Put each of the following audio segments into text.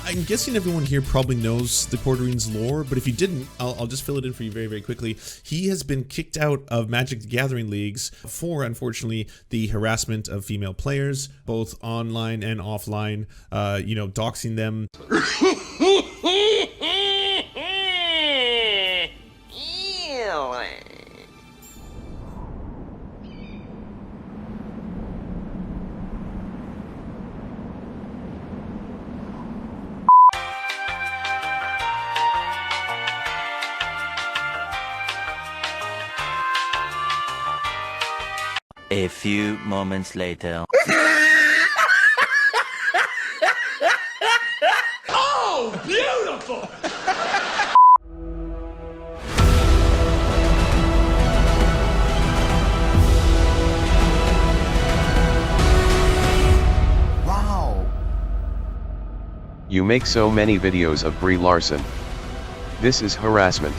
I'm guessing everyone here probably knows the Quarterine's lore, but if you didn't, I'll just fill it in for you very, very quickly. He has been kicked out of Magic the Gathering leagues for, unfortunately, the harassment of female players, both online and offline, doxing them. A few moments later. Oh, beautiful! Wow. You make so many videos of Brie Larson. This is harassment.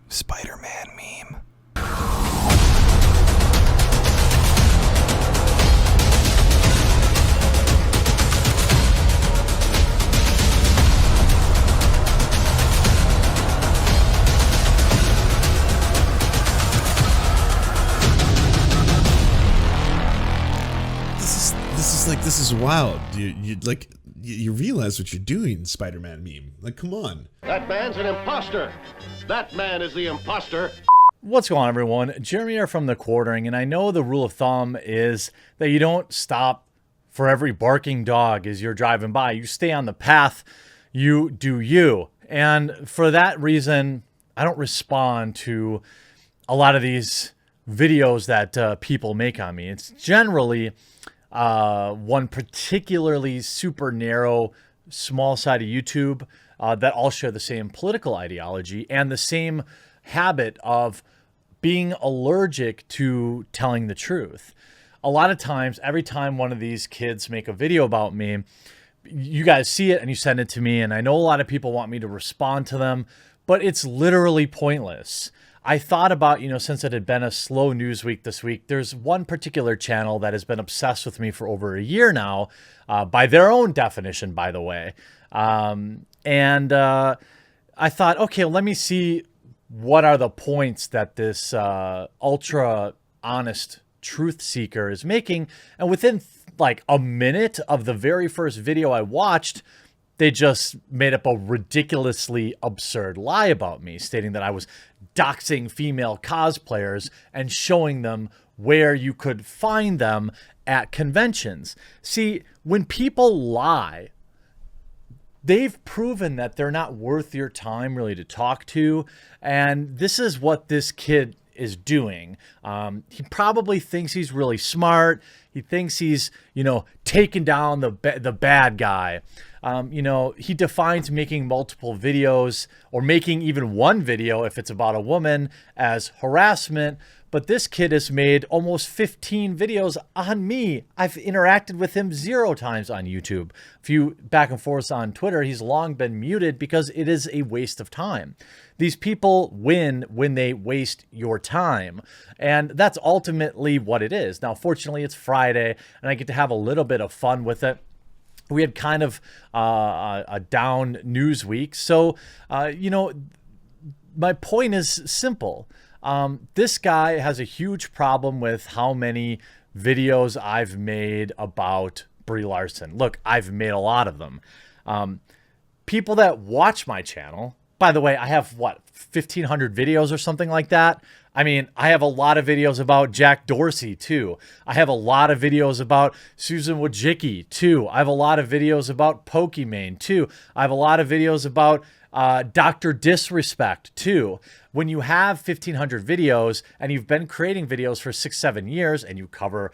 Spider-Man meme. This is wild. You realize what you're doing, Spider-Man meme. Like, come on. That man's an imposter. That man is the imposter. What's going on, everyone? Jeremy here from The Quartering, and I know the rule of thumb is that you don't stop for every barking dog as you're driving by. You stay on the path, you do you. And for that reason, I don't respond to a lot of these videos that people make on me. It's generally one particularly super narrow, small side of YouTube that all share the same political ideology and the same habit of being allergic to telling the truth. A lot of times, every time one of these kids make a video about me, you guys see it and you send it to me, and I know a lot of people want me to respond to them, but it's literally pointless. I thought about, since it had been a slow news week this week, there's one particular channel that has been obsessed with me for over a year now, by their own definition, by the way. And I thought, okay, let me see what are the points that this ultra honest truth seeker is making. And within like a minute of the very first video I watched, they just made up a ridiculously absurd lie about me, stating that I was doxing female cosplayers and showing them where you could find them at conventions. See, when people lie, they've proven that they're not worth your time really to talk to. And this is what this kid is doing. He probably thinks he's really smart. He thinks he's, taking down the bad guy. He defines making multiple videos or making even one video, if it's about a woman, as harassment. But this kid has made almost 15 videos on me. I've interacted with him 0 times on YouTube. A few back and forth on Twitter. He's long been muted because it is a waste of time. These people win when they waste your time. And that's ultimately what it is. Now, fortunately, it's Friday and I get to have a little bit of fun with it. We had kind of a down news week. So, my point is simple. This guy has a huge problem with how many videos I've made about Brie Larson. Look, I've made a lot of them. People that watch my channel, by the way, I have 1,500 videos or something like that. I mean, I have a lot of videos about Jack Dorsey too. I have a lot of videos about Susan Wojcicki too. I have a lot of videos about Pokimane too. I have a lot of videos about Dr. Disrespect too. When you have 1,500 videos and you've been creating videos for 6-7 years and you cover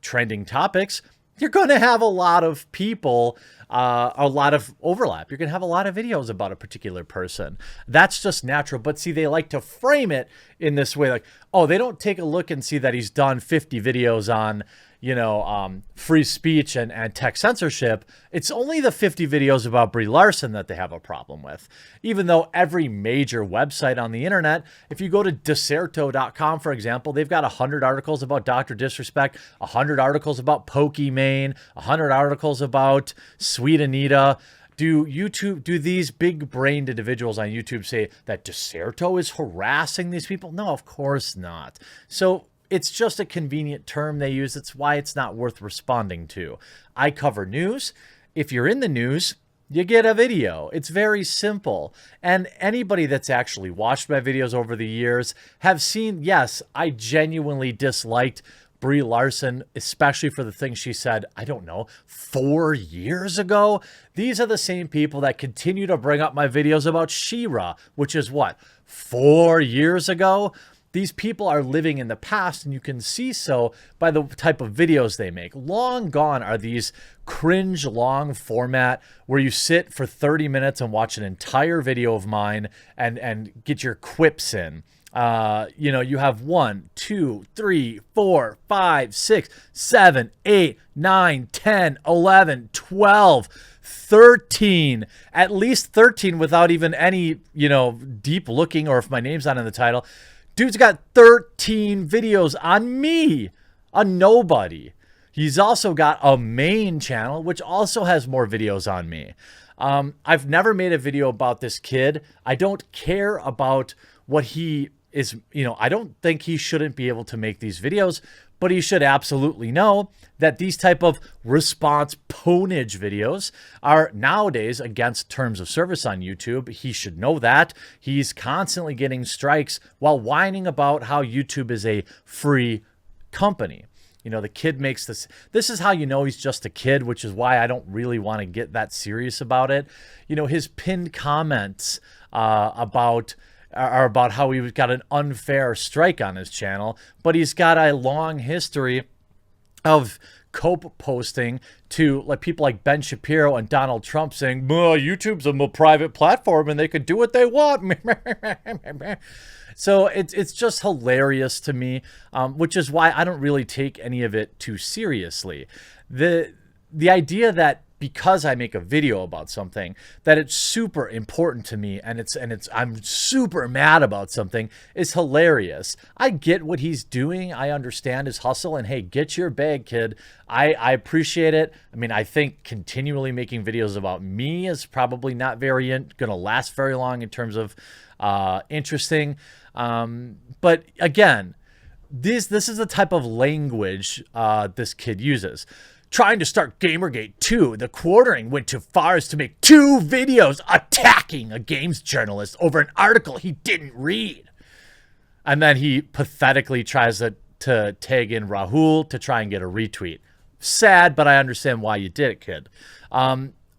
trending topics, you're going to have a lot of people, a lot of overlap. You're going to have a lot of videos about a particular person. That's just natural. But see, they like to frame it in this way, like, oh, they don't take a look and see that he's done 50 videos on, you know, free speech and tech censorship. It's only the 50 videos about Brie Larson that they have a problem with. Even though every major website on the internet, if you go to Deserto.com, for example, they've got 100 articles about Dr. Disrespect, 100 articles about Pokimane, 100 articles about Sweet Anita. Do these big-brained individuals on YouTube say that Deserto is harassing these people? No, of course not. So it's just a convenient term they use. It's why it's not worth responding to. I cover news. If you're in the news, you get a video. It's very simple. And anybody that's actually watched my videos over the years have seen, yes, I genuinely disliked Brie Larson, especially for the things she said, I don't know, 4 years ago. These are the same people that continue to bring up my videos about She-Ra, which is what, 4 years ago? These people are living in the past, and you can see so by the type of videos they make. Long gone are these cringe long format where you sit for 30 minutes and watch an entire video of mine and get your quips in. You know, you have 1, 2, 3, 4, 5, 6, 7, 8, 9, 10, 11, 12, 13, at least 13 without even any, you know, deep looking, or if my name's not in the title. Dude's got 13 videos on me, a nobody. He's also got a main channel, which also has more videos on me. I've never made a video about this kid. I don't care about what he is, you know, I don't think he shouldn't be able to make these videos, but he should absolutely know that these type of response ponage videos are nowadays against terms of service on YouTube. He should know that. He's constantly getting strikes while whining about how YouTube is a free company. You know, the kid makes this. This is how you know he's just a kid, which is why I don't really want to get that serious about it. You know, his pinned comments about how he got an unfair strike on his channel, but he's got a long history of cope posting to like people like Ben Shapiro and Donald Trump saying, YouTube's a private platform and they could do what they want. So it's just hilarious to me, which is why I don't really take any of it too seriously. The idea that because I make a video about something, that it's super important to me and I'm super mad about something is hilarious. I get what he's doing. I understand his hustle, and hey, get your bag, kid. I appreciate it. I mean, I think continually making videos about me is probably not going to last very long in terms of interesting. But again, this is the type of language this kid uses. Trying to start Gamergate 2, the quartering went too far as to make 2 videos attacking a games journalist over an article he didn't read. And then he pathetically tries to tag in Rahul to try and get a retweet. Sad, but I understand why you did it, kid.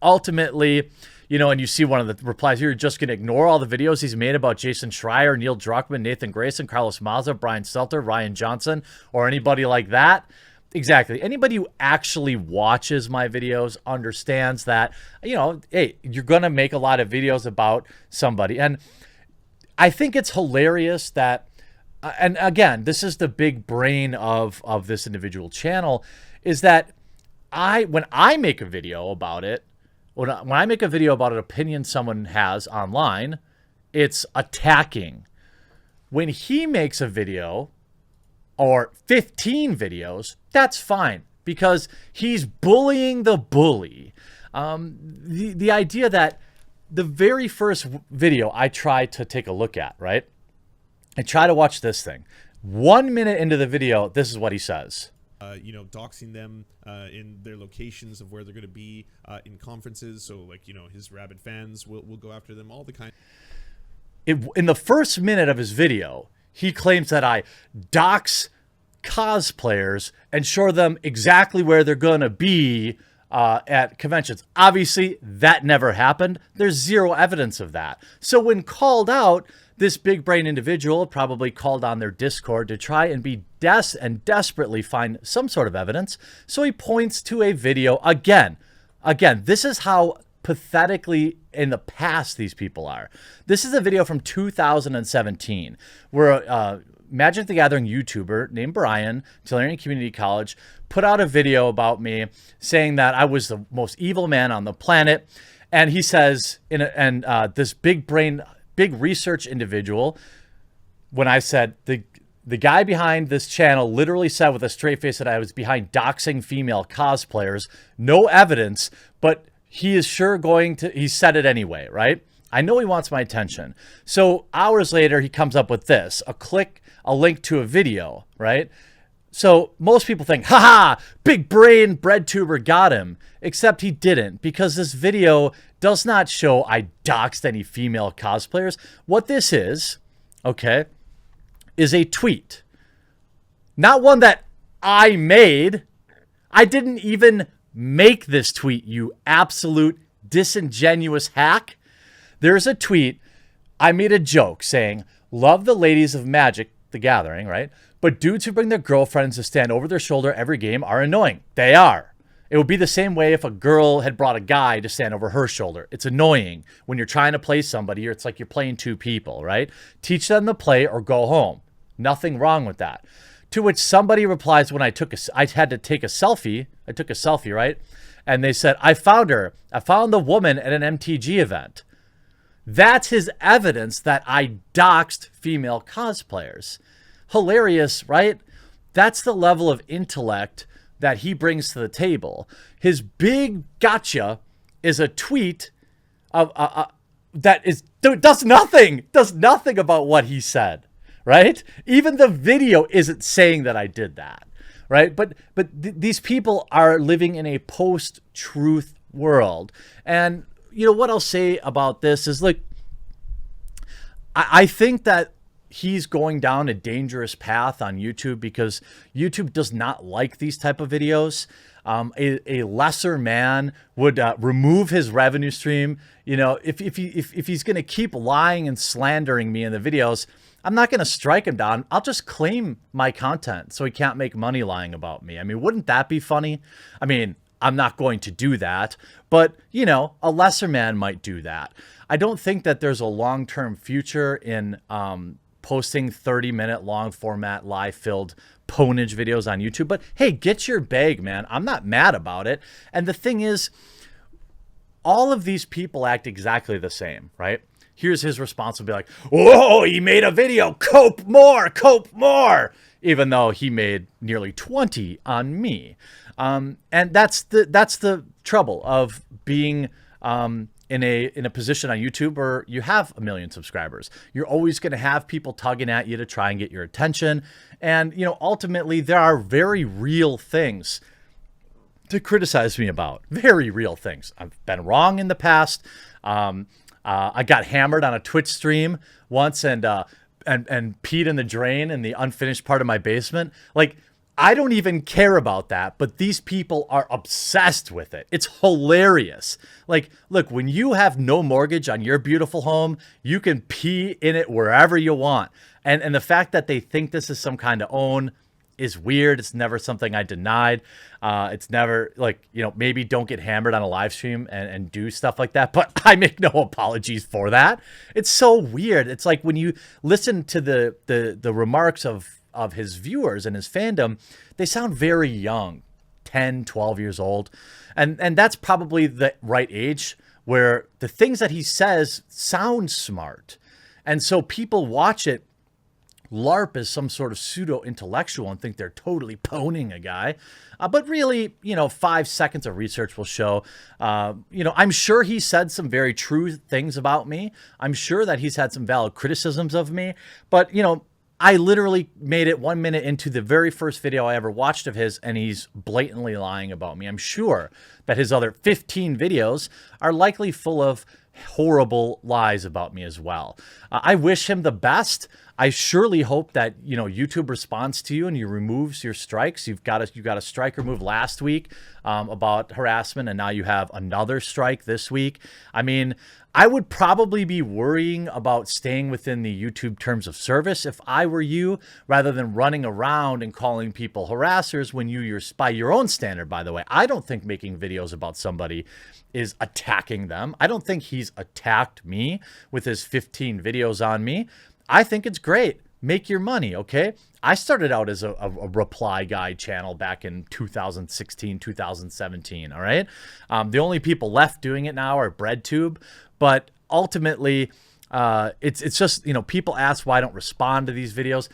Ultimately, you know, and you see one of the replies here, you're just going to ignore all the videos he's made about Jason Schreier, Neil Druckmann, Nathan Grayson, Carlos Maza, Brian Stelter, Ryan Johnson, or anybody like that. Exactly. Anybody who actually watches my videos understands that, you know, hey, you're going to make a lot of videos about somebody. And I think it's hilarious that, and again, this is the big brain of this individual channel, is that when I make a video about it, when I make a video about an opinion someone has online, it's attacking. When he makes a video or 15 videos, that's fine because he's bullying the bully. The idea that the very first video I try to take a look at, right? I try to watch this thing. 1 minute into the video, this is what he says. You know, doxing them in their locations of where they're going to be in conferences. So, like, you know, his rabid fans will go after them, all the kind. In the first minute of his video, he claims that I dox cosplayers and show them exactly where they're going to be at conventions. Obviously, that never happened. There's zero evidence of that. So when called out, this big brain individual probably called on their Discord to try and be desperately find some sort of evidence. So he points to a video again. This is how pathetically in the past these people are. This is a video from 2017 where Magic the Gathering YouTuber named Brian, Tulare Community College, put out a video about me saying that I was the most evil man on the planet. And he says, this big brain, big research individual, when I said the guy behind this channel literally said with a straight face that I was behind doxing female cosplayers, no evidence, but he is sure going to, he said it anyway, right? I know he wants my attention. So hours later, he comes up with this, a link to a video, right? So most people think, haha, big brain bread tuber got him, except he didn't, because this video does not show I doxed any female cosplayers. What this is, okay, is a tweet. Not one that I made. I didn't even make this tweet, you absolute disingenuous hack. There's a tweet. I made a joke saying, love the ladies of Magic the Gathering, right? But dudes who bring their girlfriends to stand over their shoulder every game are annoying. They are. It would be the same way if a girl had brought a guy to stand over her shoulder. It's annoying when you're trying to play somebody, or it's like you're playing two people, right? Teach them to play or go home. Nothing wrong with that. To which somebody replies when I had to take a selfie. I took a selfie, right? And they said, I found her. I found the woman at an MTG event. That's his evidence that I doxed female cosplayers. Hilarious, right? That's the level of intellect that he brings to the table. His big gotcha is a tweet of that does nothing about what he said, right? Even the video isn't saying that I did that, right? But these people are living in a post-truth world. And you know what I'll say about this is, like, I think that he's going down a dangerous path on YouTube because YouTube does not like these type of videos. A lesser man would remove his revenue stream. You know, if he's going to keep lying and slandering me in the videos, I'm not going to strike him down. I'll just claim my content so he can't make money lying about me. I mean, wouldn't that be funny? I mean, I'm not going to do that, but you know, a lesser man might do that. I don't think that there's a long-term future in posting 30-minute long format live filled ponage videos on YouTube, but hey, get your bag, man. I'm not mad about it. And the thing is, all of these people act exactly the same, right? Here's his response will be like, whoa, he made a video, cope more, even though he made nearly 20 on me. And that's the trouble of being in a position on YouTube where you have 1 million subscribers. You're always going to have people tugging at you to try and get your attention. And, you know, ultimately there are very real things to criticize me about. Very real things. I've been wrong in the past. I got hammered on a Twitch stream once and peed in the drain in the unfinished part of my basement. Like, I don't even care about that, but these people are obsessed with it. It's hilarious. Like, look, when you have no mortgage on your beautiful home, you can pee in it wherever you want. And the fact that they think this is some kind of own is weird. It's never something I denied. It's never like, you know, maybe don't get hammered on a live stream and do stuff like that, but I make no apologies for that. It's so weird. It's like when you listen to the remarks of his viewers and his fandom, they sound very young, 10, 12 years old. And that's probably the right age where the things that he says sound smart. And so people watch it LARP as some sort of pseudo-intellectual and think they're totally poning a guy. But really, you know, 5 seconds of research will show, you know, I'm sure he said some very true things about me. I'm sure that he's had some valid criticisms of me. But, you know, I literally made it 1 minute into the very first video I ever watched of his, and he's blatantly lying about me. I'm sure that his other 15 videos are likely full of horrible lies about me as well. I wish him the best. I surely hope that, you know, YouTube responds to you and you removes your strikes. You got a strike removed last week about harassment, and now you have another strike this week. I mean, I would probably be worrying about staying within the YouTube terms of service if I were you, rather than running around and calling people harassers when you're by your own standard, by the way. I don't think making videos about somebody is attacking them. I don't think he's attacked me with his 15 videos on me. I think it's great. Make your money, okay? I started out as a reply guy channel back in 2016, 2017, all right? The only people left doing it now are BreadTube, but ultimately, it's just, you know, people ask why I don't respond to these videos.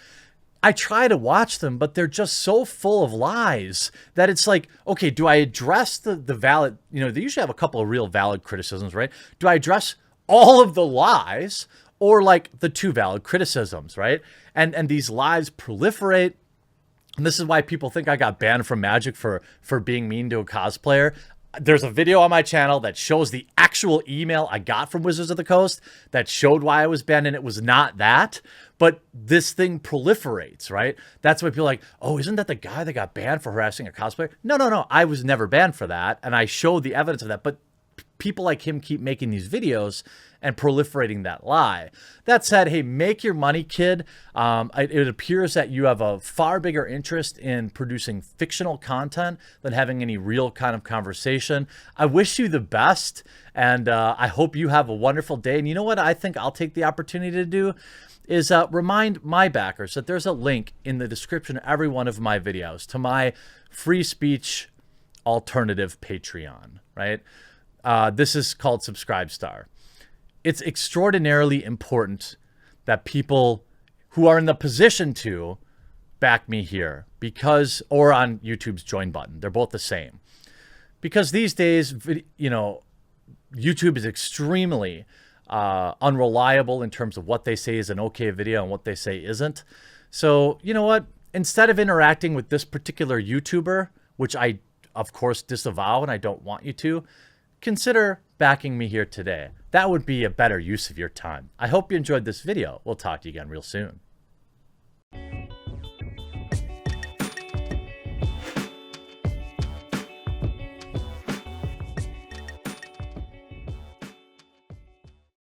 I try to watch them, but they're just so full of lies that it's like, okay, do I address the valid, you know, they usually have a couple of real valid criticisms, right? Do I address all of the lies, or like the 2 valid criticisms, right? And these lies proliferate. And this is why people think I got banned from Magic for being mean to a cosplayer. There's a video on my channel that shows the actual email I got from Wizards of the Coast that showed why I was banned, and it was not that. But this thing proliferates, right? That's why people are like, oh, isn't that the guy that got banned for harassing a cosplayer? No. I was never banned for that, and I showed the evidence of that. But people like him keep making these videos and proliferating that lie. That said, hey, make your money, kid. It appears that you have a far bigger interest in producing fictional content than having any real kind of conversation. I wish you the best, and I hope you have a wonderful day. And you know what I think I'll take the opportunity to do is remind my backers that there's a link in the description of every one of my videos to my free speech alternative Patreon, right? This is called Subscribestar. It's extraordinarily important that people who are in the position to back me here, because, or on YouTube's join button. They're both the same. Because these days, you know, YouTube is extremely unreliable in terms of what they say is an okay video and what they say isn't. So, you know what? Instead of interacting with this particular YouTuber, which I, of course, disavow and I don't want you to, consider backing me here today. That would be a better use of your time. I hope you enjoyed this video. We'll talk to you again real soon.